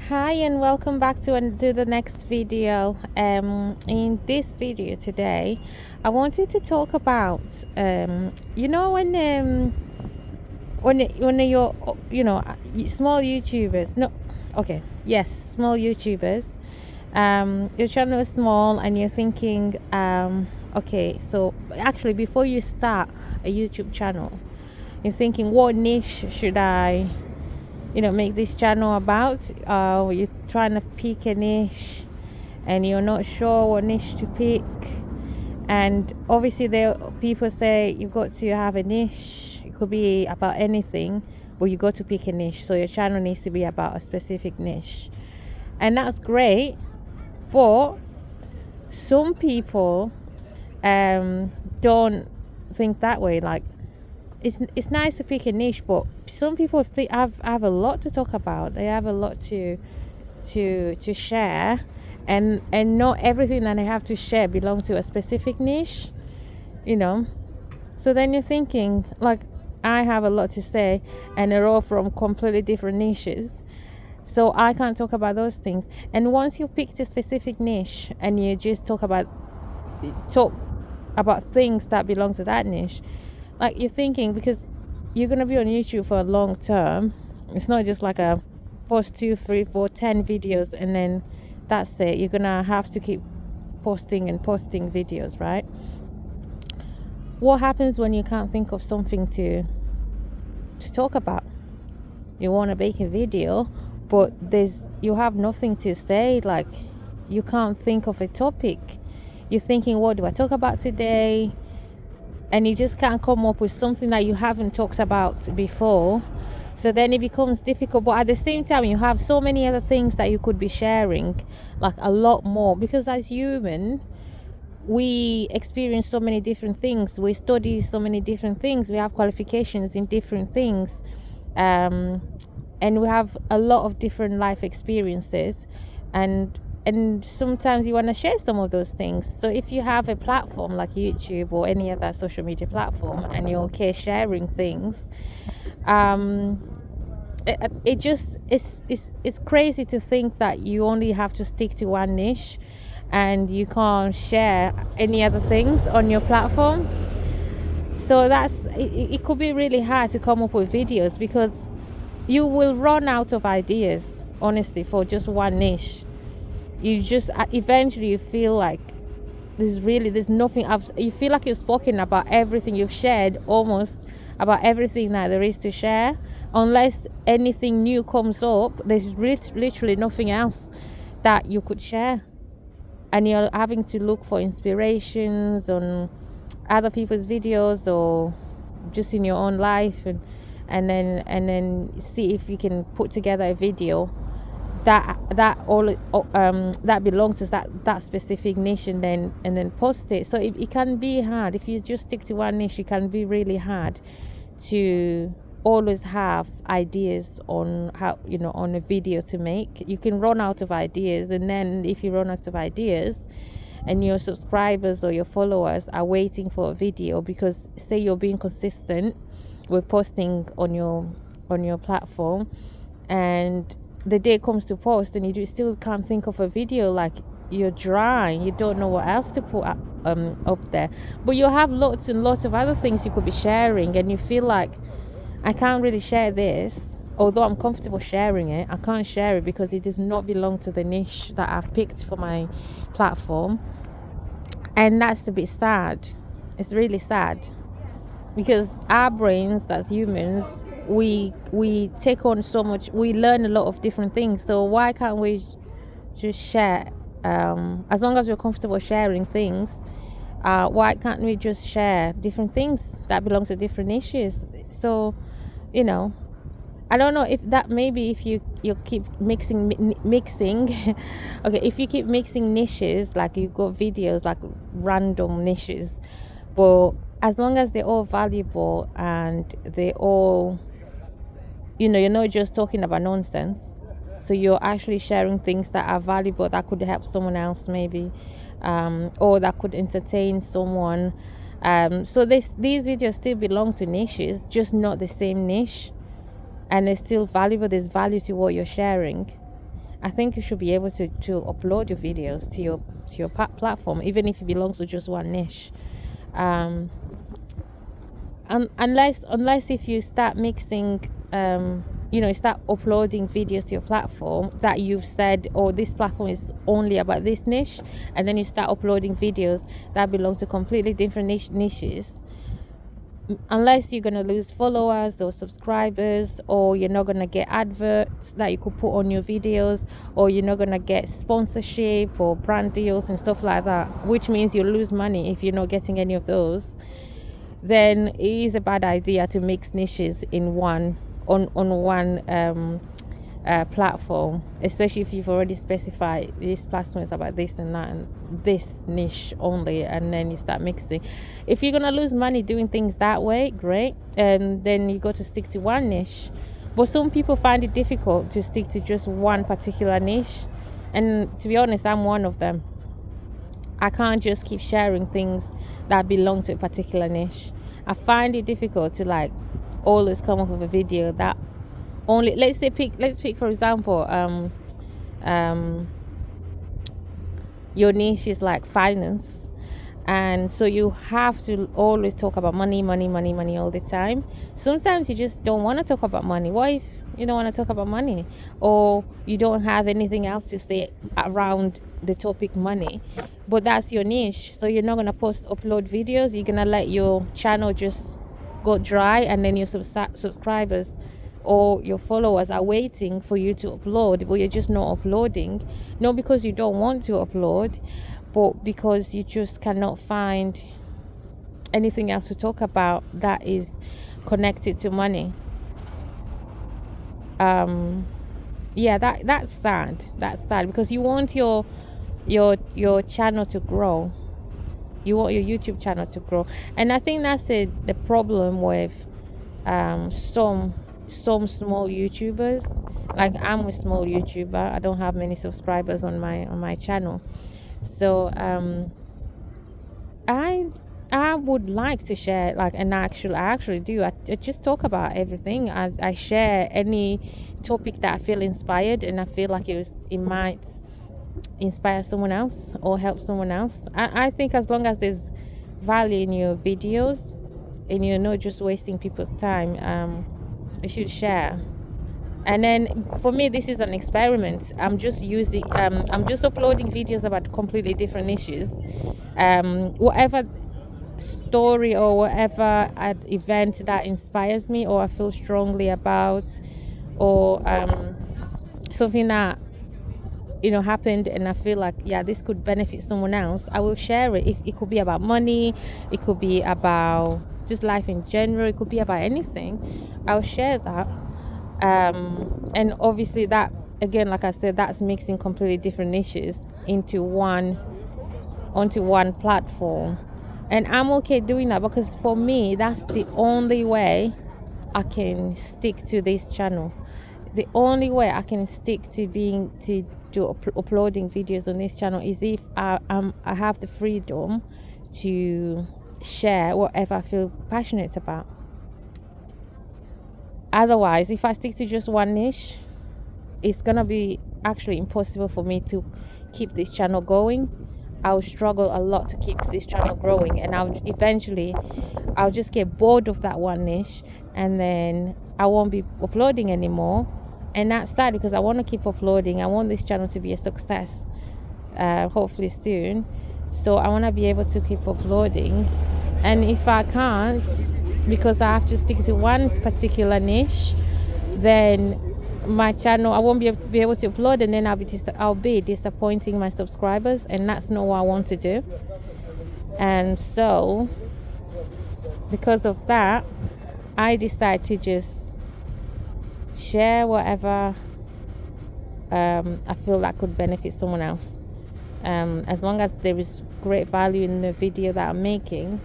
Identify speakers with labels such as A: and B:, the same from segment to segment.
A: Hi and welcome back to the next video. In this video today, I wanted to talk about when you're small YouTubers. No, okay, yes, small YouTubers. Your channel is small and you're thinking, okay, so actually before you start a YouTube channel, you're thinking, what niche should I make this channel about? You're trying to pick a niche and you're not sure what niche to pick, and obviously there people say you've got to have a niche. It could be about anything, but you got to pick a niche, so your channel needs to be about a specific niche, and that's great. But some people don't think that way. Like, it's nice to pick a niche, but some people have a lot to talk about. They have a lot to share, and not everything that they have to share belongs to a specific niche, you know. So then you're thinking, like, I have a lot to say, and they're all from completely different niches. So I can't talk about those things. And once you picked a specific niche and you just talk about things that belong to that niche, like, you're thinking, because you're going to be on YouTube for a long term. It's not just like a post 2, 3, 4, 10 videos and then that's it. You're going to have to keep posting videos, right? What happens when you can't think of something to talk about? You want to make a video, but you have nothing to say. Like, you can't think of a topic. You're thinking, what do I talk about today? And you just can't come up with something that you haven't talked about before. So then it becomes difficult, but at the same time you have so many other things that you could be sharing, like a lot more, because as human we experience so many different things, we study so many different things, we have qualifications in different things, and we have a lot of different life experiences, and sometimes you want to share some of those things. So if you have a platform like YouTube or any other social media platform and you're okay sharing things, it just it's crazy to think that you only have to stick to one niche and you can't share any other things on your platform. So it could be really hard to come up with videos, because you will run out of ideas, honestly, for just one niche. You just eventually you feel like there's nothing else. You feel like you've spoken about everything, you've shared almost about everything that there is to share. Unless anything new comes up, there's literally nothing else that you could share, and you're having to look for inspirations on other people's videos or just in your own life, and then see if you can put together a video that belongs to that specific niche, and then post it. So it can be hard if you just stick to one niche. It can be really hard to always have ideas on how, on a video to make. You can run out of ideas, and then if you run out of ideas and your subscribers or your followers are waiting for a video, because say you're being consistent with posting on your platform, and the day comes to post and you still can't think of a video, like, you're dry, you don't know what else to put up there. But you have lots and lots of other things you could be sharing, and you feel like, I can't really share this, although I'm comfortable sharing it. I can't share it because it does not belong to the niche that I've picked for my platform. And that's a bit sad. It's really sad, because our brains as humans, we take on so much, we learn a lot of different things. So why can't we just share? As long as we're comfortable sharing things, why can't we just share different things that belong to different niches? So, I don't know if that, maybe if you keep mixing okay, if you keep mixing niches, like you've got videos like random niches, but as long as they're all valuable and they all, you're not just talking about nonsense, so you're actually sharing things that are valuable, that could help someone else maybe, or that could entertain someone. So these videos still belong to niches, just not the same niche, and it's still valuable. There's value to what you're sharing, I think you should be able to upload your videos to your platform, even if it belongs to just one niche. Unless if you start mixing, start uploading videos to your platform that you've said, oh, this platform is only about this niche, and then you start uploading videos that belong to completely different niches. Unless you're going to lose followers or subscribers, or you're not going to get adverts that you could put on your videos, or you're not going to get sponsorship or brand deals and stuff like that, which means you'll lose money if you're not getting any of those, then it is a bad idea to mix niches in one platform, especially if you've already specified this platform is about this and that and this niche only, and then you start mixing. If you're gonna lose money doing things that way, great, and then you got to stick to one niche. But some people find it difficult to stick to just one particular niche, and to be honest, I'm one of them. I can't just keep sharing things that belong to a particular niche. I find it difficult to always come up with a video that only, let's pick for example, your niche is like finance, and so you have to always talk about money all the time. Sometimes you just don't want to talk about money. What if you don't want to talk about money, or you don't have anything else to say around the topic money, but that's your niche? So you're not going to upload videos, you're going to let your channel just go dry, and then your subscribers or your followers are waiting for you to upload, but you're just not uploading, not because you don't want to upload, but because you just cannot find anything else to talk about that is connected to money. That's sad because you want your channel to grow, you want your YouTube channel to grow. And I think that's the problem with some small YouTubers. Like, I'm a small YouTuber, I don't have many subscribers on my channel, so I would like to share, and I actually do. I just talk about everything. I share any topic that I feel inspired, and I feel like it might inspire someone else or help someone else. I think as long as there's value in your videos and you're not just wasting people's time, you should share. And then for me, this is an experiment. I'm just uploading videos about completely different issues. Whatever story or whatever event that inspires me, or I feel strongly about, or something that happened and I feel like, yeah, this could benefit someone else, I will share it. It could be about money, it could be about just life in general, it could be about anything. I'll share that. And obviously that, again, like I said, that's mixing completely different niches onto one platform, and I'm okay doing that, because for me that's the only way I can stick to this channel. The only way I can stick to uploading videos on this channel is if I have the freedom to share whatever I feel passionate about. Otherwise, if I stick to just one niche, it's gonna be actually impossible for me to keep this channel going. I'll struggle a lot to keep this channel growing, and I'll just get bored of that one niche, and then I won't be uploading anymore. And that's sad, because I want to keep uploading. I want this channel to be a success, hopefully soon. So I want to be able to keep uploading, and if I can't, because I have to stick to one particular niche, then my channel, I won't be able to upload, and then I'll be disappointing my subscribers, and that's not what I want to do. And so because of that, I decide to just share whatever I feel that could benefit someone else, as long as there is great value in the video that I'm making.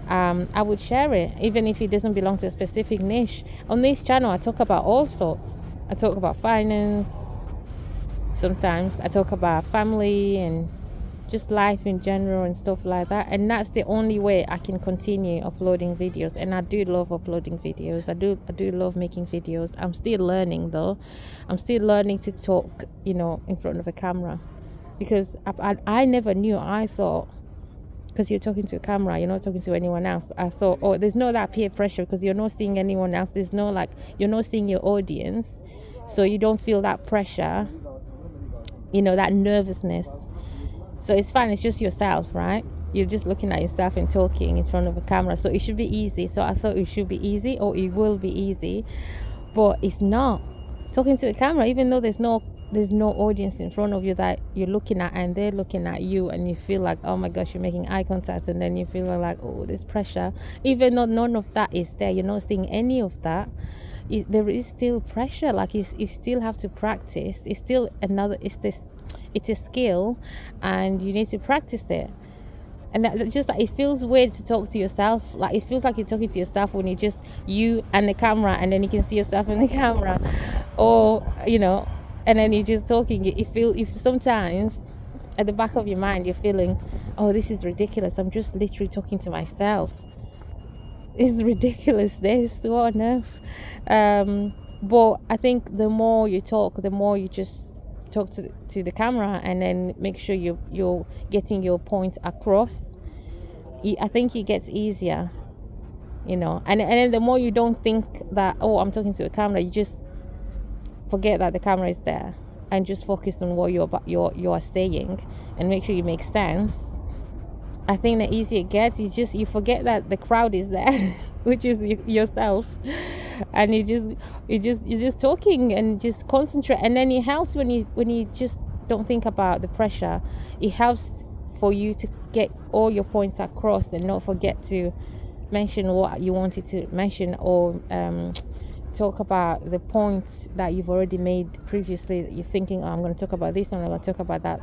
A: I would share it, even if it doesn't belong to a specific niche. On this channel, I talk about all sorts. I talk about finance, sometimes I talk about family and just life in general and stuff like that. And that's the only way I can continue uploading videos. And I do love uploading videos. I do love making videos. I'm still learning though. I'm still learning to talk, in front of a camera, because I never knew. I thought, because you're talking to a camera, you're not talking to anyone else. I thought, oh, there's no that peer pressure because you're not seeing anyone else. There's no, like, you're not seeing your audience, so you don't feel that pressure, that nervousness. So it's fine. It's just yourself, right? You're just looking at yourself and talking in front of a camera, so it should be easy. So I thought it should be easy, or it will be easy, but it's not. Talking to a camera, even though there's no audience in front of you that you're looking at, and they're looking at you, and you feel like, oh my gosh, you're making eye contact, and then you feel like, oh, there's pressure. Even though none of that is there, you're not seeing any of that, there is still pressure. Like, you still have to practice. It's still it's a skill, and you need to practice it. And that just, like, it feels weird to talk to yourself. Like, it feels like you're talking to yourself when you and the camera, and then you can see yourself in the camera, or and then you're just talking. If sometimes at the back of your mind you're feeling, oh, this is ridiculous, I'm just literally talking to myself, it's ridiculous, what on earth. But I think the more you talk, the more you just talk to the camera, and then make sure you're getting your point across. I think it gets easier, and then the more you don't think that, oh, I'm talking to a camera, you just forget that the camera is there, and just focus on what you are saying, and make sure you make sense. I think the easier it gets, you forget that the crowd is there, which is yourself, and you're just talking and just concentrate. And then it helps when you just don't think about the pressure. It helps for you to get all your points across, and not forget to mention what you wanted to mention, or talk about the points that you've already made previously, that you're thinking, oh, I'm going to talk about this, and I'm going to talk about that,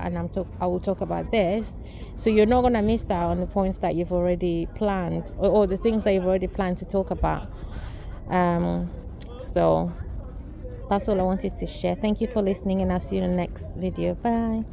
A: and I will talk about this. So you're not going to miss out on the points that you've already planned, or the things that you've already planned to talk about. So that's all I wanted to share. Thank you for listening, and I'll see you in the next video. Bye.